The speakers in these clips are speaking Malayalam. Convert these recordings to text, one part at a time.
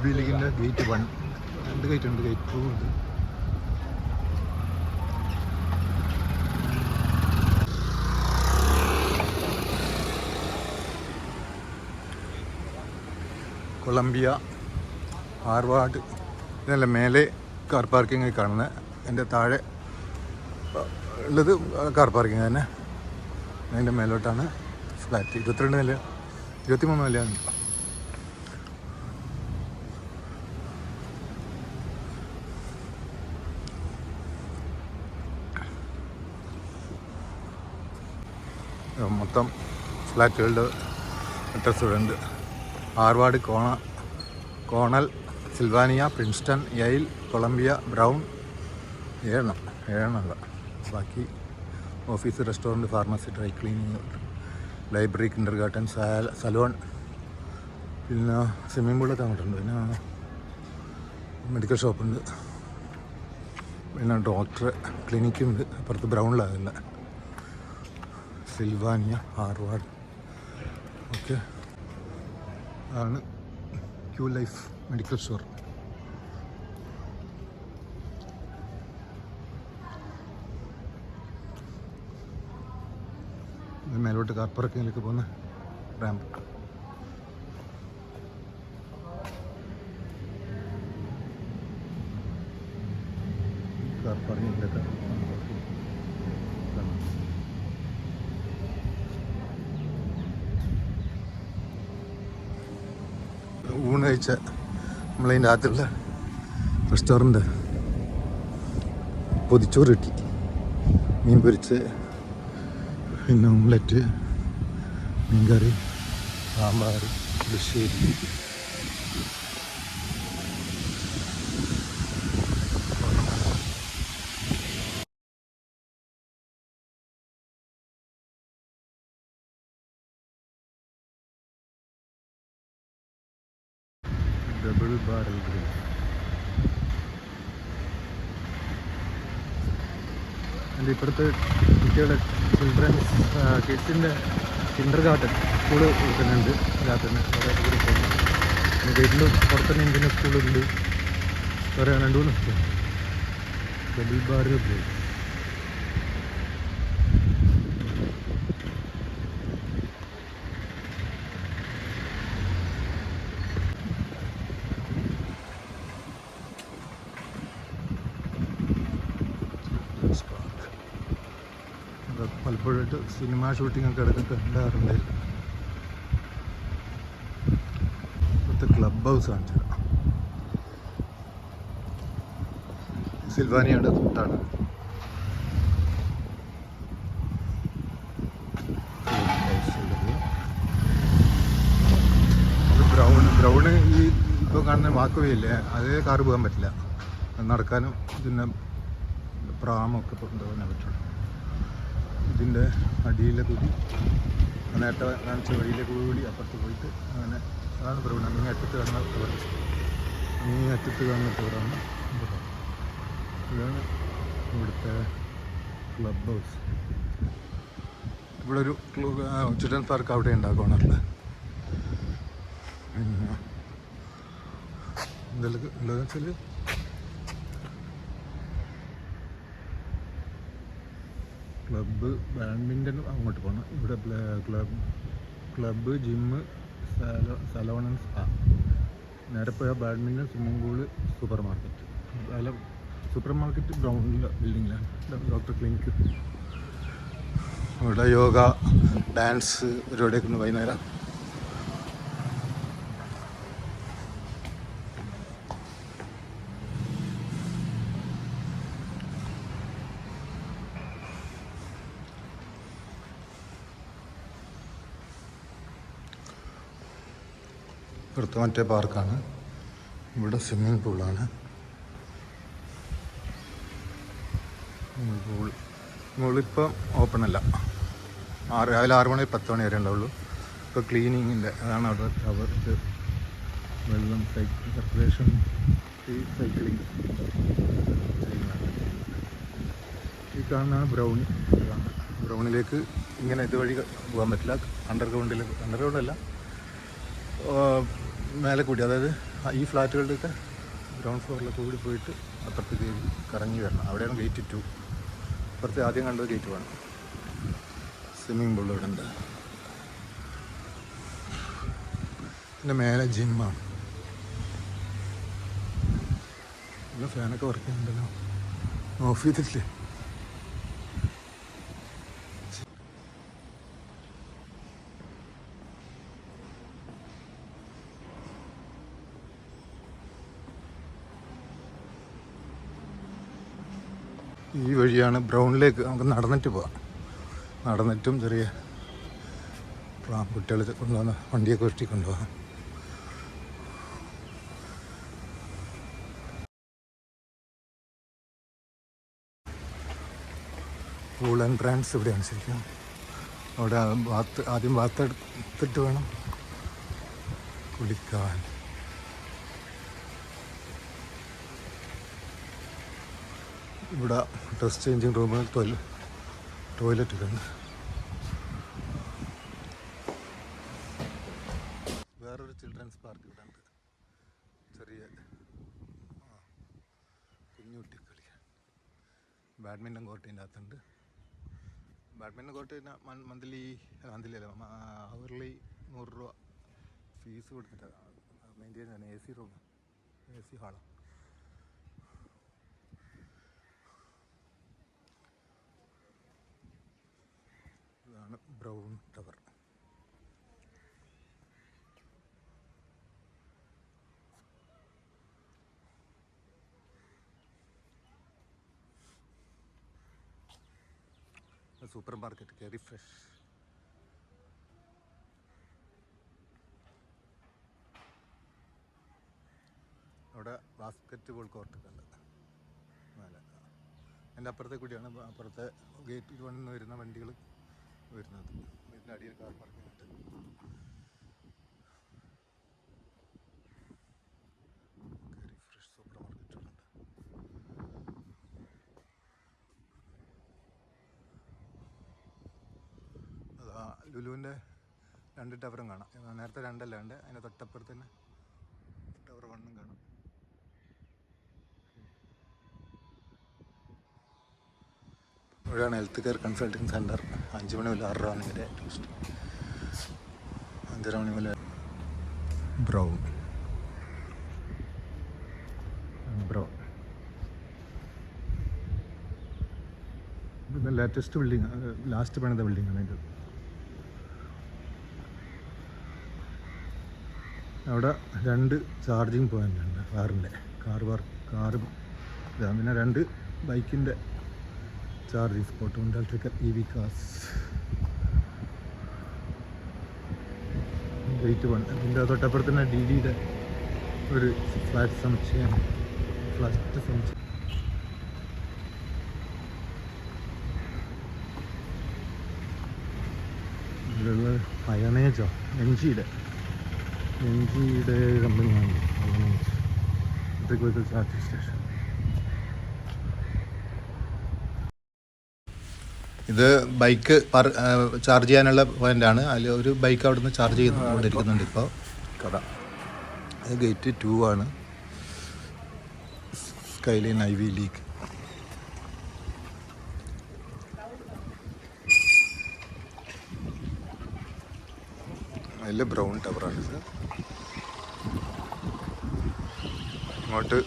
ബി ലീഗിൻ്റെ ഗേറ്റ് 1 2 ഗേറ്റ് ഉണ്ട്, ഗേറ്റ് 2 ഉണ്ട്. കൊളംബിയ, ഹാർവാർഡ്, ഇതല്ല മേലെ കാർ പാർക്കിംഗ് കാണുന്നത്. എൻ്റെ താഴെ ഉള്ളത് കാർ പാർക്കിംഗ് തന്നെ. അതിൻ്റെ മേലോട്ടാണ് ഫ്ലാറ്റ്. 22 നില 23 നിലയാണ്. മൊത്തം ഫ്ലാറ്റുകളുടെ അഡ്രസ് ഇവിടെ ഉണ്ട്. Harvard, Cornell, Sylvania, Princeton, Yale, Columbia, Brown, 7 ബാക്കി office, restaurant, pharmacy, dry cleaning, library, kindergarten, salon, പിന്നെ സ്വിമ്മിംഗ് പൂളൊക്കെ അങ്ങോട്ടുണ്ട്. പിന്നെ മെഡിക്കൽ ഷോപ്പുണ്ട്, പിന്നെ ഡോക്ടർ ക്ലിനിക്കുണ്ട്. അപ്പുറത്ത് ബ്രൗണിലാകില്ല. Sylvania, Harvard, okay. ആണ് ക്യൂ ലൈഫ് മെഡിക്കൽ സ്റ്റോർ. മേലോട്ട് കാർ പാർക്കിങ്ങിലേക്ക് പോകുന്ന റാമ്പ്. കാർ പാർക്കിങ്ങിലൊക്കെ ഊണ് കഴിച്ച നമ്മളതിൻ്റെ അകത്തുള്ള റെസ്റ്റോറൻറ്റ് പൊതിച്ചോറ് കിട്ടി, മീൻ പൊരിച്ച്, പിന്നെ ഓംലെറ്റ്, മീൻകറി, സാമ്പാർ, പുളിശ്ശേരി. Double barrel grill. എൻ്റെ ഇപ്പോഴത്തെ കുട്ടികളുടെ ചിൽഡ്രൻസ് കിഡ്സിൻ്റെ കിൻഡർ ഗാർട്ടൻ സ്കൂള് കൊടുക്കുന്നുണ്ട്. ഇതിനകത്ത് തന്നെ വീട്ടിൽ പുറത്തുതന്നെ ഇന്ത്യൻ സ്കൂളുണ്ട്. വേറെ 2-3 സ്കൂൾ. Double barrel grill. പലപ്പോഴായിട്ട് സിനിമ ഷൂട്ടിംഗ് ഒക്കെ ഇടയ്ക്കൊക്കെ ഉണ്ടാകാറുണ്ട്. ഇവിടുത്തെ ക്ലബ് ഹൗസ് കാണിച്ചത് സിൽവാനിയുടെ തൊട്ടാണ്. ബ്രൗണ് ഈ ഇപ്പോൾ കാണുന്ന വാക്ക് ഇല്ലേ, അതേ കാറ് പോകാൻ പറ്റില്ല. നടക്കാനും പിന്നെ പ്രാമൊക്കെ കൊണ്ടുപോകാനേ പറ്റുള്ളൂ. ഇതിൻ്റെ അടിയിലെ കൂടി നേരത്തെ കാണിച്ച വഴിയിലെ കൂടി അപ്പുറത്ത് പോയിട്ട് അങ്ങനെ അതാണ് ബ്രൗൺ. അങ്ങേ അറ്റത്ത് കാണുന്ന ടവർ, അങ്ങേ അറ്റത്ത് കാണുന്ന ടവറാണ് ഇതാണ് ഇവിടുത്തെ ക്ലബ് ഹൗസ്. ഇവിടെ ഒരു ചിൽഡ്രൻസ് പാർക്ക് അവിടെ ഉണ്ടാകും കോണറിൽ. പിന്നെ എന്തെല്ലാം ഉള്ളതെന്ന് വെച്ചാൽ ക്ലബ്ബ്, ബാഡ്മിൻ്റൺ അങ്ങോട്ട് പോകണം. ഇവിടെ club, gym, salon and spa. നേരെ പോയാൽ badminton, swimming pool, supermarket. അല്ല, സൂപ്പർ മാർക്കറ്റ് ഗ്രൗണ്ടിലെ ബിൽഡിങ്ങിലാണ്. Doctor clinic. ഇവിടെ യോഗ, ഡാൻസ് പരിപാടിയൊക്കെ ഉണ്ട് വൈകുന്നേരം. ഇവിടുത്തെ മറ്റേ പാർക്കാണ്. ഇവിടെ സ്വിമ്മിംഗ് പൂളാണ്. പൂളിപ്പം ഓപ്പൺ അല്ല. രാവിലെ 6 മണി 10 മണി വരെ ഉണ്ടാവുള്ളൂ. ഇപ്പോൾ ക്ലീനിങ്ങിൻ്റെ അതാണ് അവിടെ ടവർ. വെള്ളം സർക്കുലേഷൻ, സൈക്ലിംഗ് ചെയ്യുന്നതാണ്. ഈ കാണുന്നതാണ് ബ്രൗണി. ബ്രൗണിലേക്ക് ഇങ്ങനെ ഇതുവഴി പോകാൻ പറ്റില്ല. അണ്ടർഗ്രൗണ്ടല്ല, മേലെ കൂടി, അതായത് ഈ ഫ്ലാറ്റുകളുടെയൊക്കെ ഗ്രൗണ്ട് ഫ്ലോറിലൊക്കെ കൂടി പോയിട്ട് അപ്പുറത്ത് കയറി കറങ്ങി വരണം. അവിടെയാണ് ഗേറ്റ് 2. അപ്പുറത്ത് ആദ്യം കണ്ടത് ഗേറ്റ് 1. സ്വിമ്മിങ് പൂൾ ഇവിടെ ഉണ്ട്. പിന്നെ മേലെ ജിമ്മാണ്. പിന്നെ ഫാനൊക്കെ വർക്ക് ചെയ്യുന്നുണ്ടല്ലോ. ഓഫ് ചെയ്തിട്ടില്ലേ? ഈ വഴിയാണ് ബ്രൗണിലേക്ക് നമുക്ക് നടന്നിട്ട് പോകാം. നടന്നിട്ടും ചെറിയ കുട്ടികൾ കൊണ്ടുപോകുന്ന വണ്ടിയൊക്കെ വെട്ടി കൊണ്ടുപോകാം. പൂൾ ആൻഡ് ബ്രാൻഡ്സ് ഇവിടെയാണ് ശരിക്കും. അവിടെ ആദ്യം എടുത്തിട്ട് വേണം കുളിക്കാൻ. ഇവിടെ ഡ്രസ് ചേഞ്ചിങ് റൂമുകൾ ടോയ്ലറ്റുകളുണ്ട്. വേറൊരു ചിൽഡ്രൻസ് പാർക്ക് ഇവിടെ ഉണ്ട്. ചെറിയ കുഞ്ഞുകുട്ടി കളിക്കാൻ. ബാഡ്മിൻ്റൺ കോർട്ടിൻ്റെ അകത്തുണ്ട്. ബാഡ്മിൻ്റൺ കോർട്ടിന് മന്ത്ലി അവർലി 100 രൂപ ഫീസ് കൊടുത്തിട്ട് മെയിൻറ്റെയിൻ തന്നെ. AC room, AC ഹാളാണ്. ഇതാണ് ബ്രൗൺ ടവർ. സൂപ്പർ മാർക്കറ്റ് കെറി ഫ്രഷ്. അവിടെ ബാസ്കറ്റ് ബോൾ കോർട്ടൊക്കെ ഉണ്ട് മേലെ. അതിൻ്റെ അപ്പുറത്തെ കൂടിയാണ് അപ്പുറത്തെ ഗേറ്റ് 1 വരുന്ന വണ്ടികൾ വരുന്നത്. ഇതിൻ്റെ അടിയിൽ കാർ പാർക്കിംഗ് ഉണ്ട്. കെറി ഫ്രഷ് സൂപ്പർ മാർക്കറ്റുകളുണ്ട്. ലുലുവിൻ്റെ 2 ടവറും കാണാം. നേരത്തെ 2 അല്ലാണ്ട് അതിൻ്റെ തൊട്ടപ്പുറത്ത് തന്നെ ടവർ 1 കാണാം. ഇവിടെയാണ് ഹെൽത്ത് കെയർ കൺസൾട്ടിങ് സെൻറ്റർ. 5 മണി മുതൽ 6 മണി വരെ. 5:30 മണി മുതൽ ബ്രൗൺ. ഇത് ലേറ്റസ്റ്റ് ബിൽഡിങ്, ലാസ്റ്റ് പണിത ബിൽഡിങ്ങാണ് ഇത്. അവിടെ 2 ചാർജിങ് പോയിൻ്റ് ഉണ്ട് കാറിൻ്റെ. കാറ് പിന്നെ 2 ബൈക്കിൻ്റെ ചാർജിങ് സ്പോട്ട് ഉണ്ട്. Electrical EV cars. ഗേറ്റ് 1. അതിൻ്റെ തൊട്ടപ്പുറത്ത് തന്നെ DDയുടെ ഒരു ഫ്ലാറ്റ് സമുച്ചയം. അയണേജോ എൻജിയുടെ കമ്പനിയാണ് ഇലക്ട്രിക് വെഹിക്കിൾ ചാർജിങ് സ്റ്റേഷൻ. ഇത് ബൈക്ക് ചാർജ് ചെയ്യാനുള്ള പോയിൻ്റാണ്. അതിൽ ഒരു ബൈക്ക് അവിടെ നിന്ന് ചാർജ് ചെയ്തുകൊണ്ടിരിക്കുന്നുണ്ട് ഇപ്പോൾ. കഥ അത് ഗേറ്റ് 2 ആണ്. Skyline Ivy League. അതിൽ ബ്രൗൺ ടവറാണ് ഇത്. ഇങ്ങോട്ട്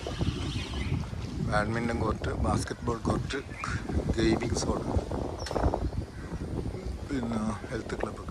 badminton court, basketball court, gaming zone, പിന്നെ ഹെൽത്ത് ക്ലബ്ബ്.